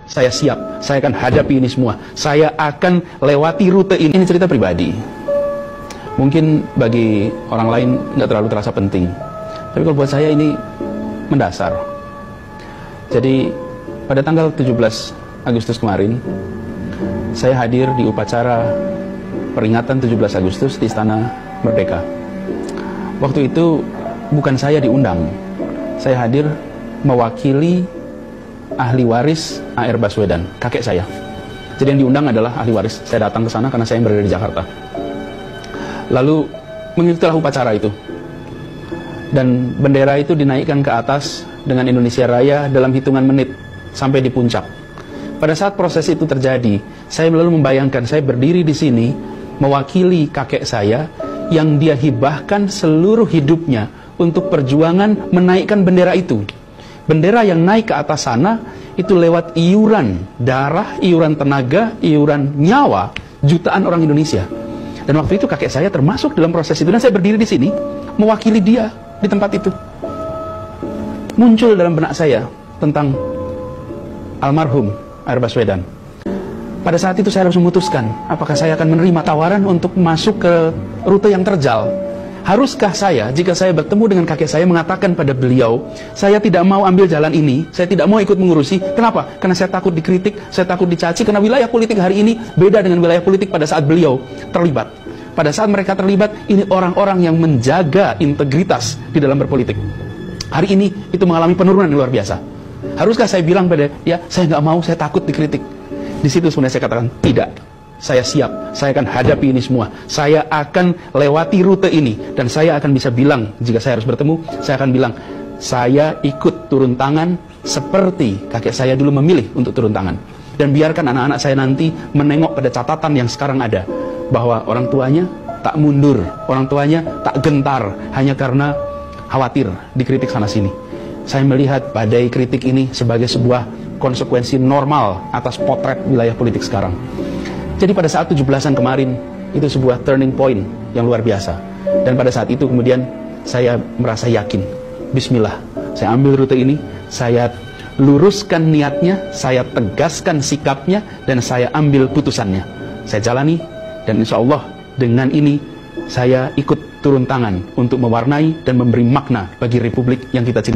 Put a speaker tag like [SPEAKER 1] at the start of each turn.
[SPEAKER 1] Saya siap, saya akan hadapi ini semua. Saya akan lewati rute ini. Ini cerita pribadi. Mungkin bagi orang lain nggak terlalu terasa penting. Tapi kalau buat saya ini mendasar. Jadi pada tanggal 17 Agustus kemarin, saya hadir di upacara peringatan 17 Agustus di Istana Merdeka. Waktu itu bukan saya diundang. Saya hadir mewakili ahli waris A.R. Baswedan, kakek saya. Jadi yang diundang adalah ahli waris. Saya datang ke sana karena saya yang berada di Jakarta. Lalu mengikutilah upacara itu. Dan bendera itu dinaikkan ke atas dengan Indonesia Raya dalam hitungan menit sampai di puncak. Pada saat proses itu terjadi, saya lalu membayangkan saya berdiri di sini mewakili kakek saya yang dia hibahkan seluruh hidupnya untuk perjuangan menaikkan bendera itu. Bendera yang naik ke atas sana itu lewat iuran darah, iuran tenaga, iuran nyawa jutaan orang Indonesia. Dan waktu itu kakek saya termasuk dalam proses itu, dan saya berdiri di sini mewakili dia di tempat itu. Muncul dalam benak saya tentang almarhum A.R. Baswedan. Pada saat itu saya harus memutuskan apakah saya akan menerima tawaran untuk masuk ke rute yang terjal. Haruskah saya, jika saya bertemu dengan kakek saya, mengatakan pada beliau, saya tidak mau ambil jalan ini, saya tidak mau ikut mengurusi. Kenapa? Karena saya takut dikritik, saya takut dicaci, karena wilayah politik hari ini beda dengan wilayah politik pada saat beliau terlibat. Pada saat mereka terlibat, ini orang-orang yang menjaga integritas di dalam berpolitik. Hari ini itu mengalami penurunan yang luar biasa. Haruskah saya bilang pada dia, saya nggak mau, saya takut dikritik. Di situ sebenarnya saya katakan, tidak. Saya siap, saya akan hadapi ini semua. Saya akan lewati rute ini. Dan saya akan bisa bilang, jika saya harus bertemu, saya akan bilang, saya ikut turun tangan seperti kakek saya dulu memilih untuk turun tangan. Dan biarkan anak-anak saya nanti menengok pada catatan yang sekarang ada, bahwa orang tuanya tak mundur, orang tuanya tak gentar, hanya karena khawatir dikritik sana-sini. Saya melihat badai kritik ini sebagai sebuah konsekuensi normal atas potret wilayah politik sekarang. Jadi pada saat 17-an kemarin, itu sebuah turning point yang luar biasa. Dan pada saat itu kemudian saya merasa yakin, bismillah, saya ambil rute ini, saya luruskan niatnya, saya tegaskan sikapnya, dan saya ambil putusannya. Saya jalani, dan insya Allah dengan ini saya ikut turun tangan untuk mewarnai dan memberi makna bagi republik yang kita cintai.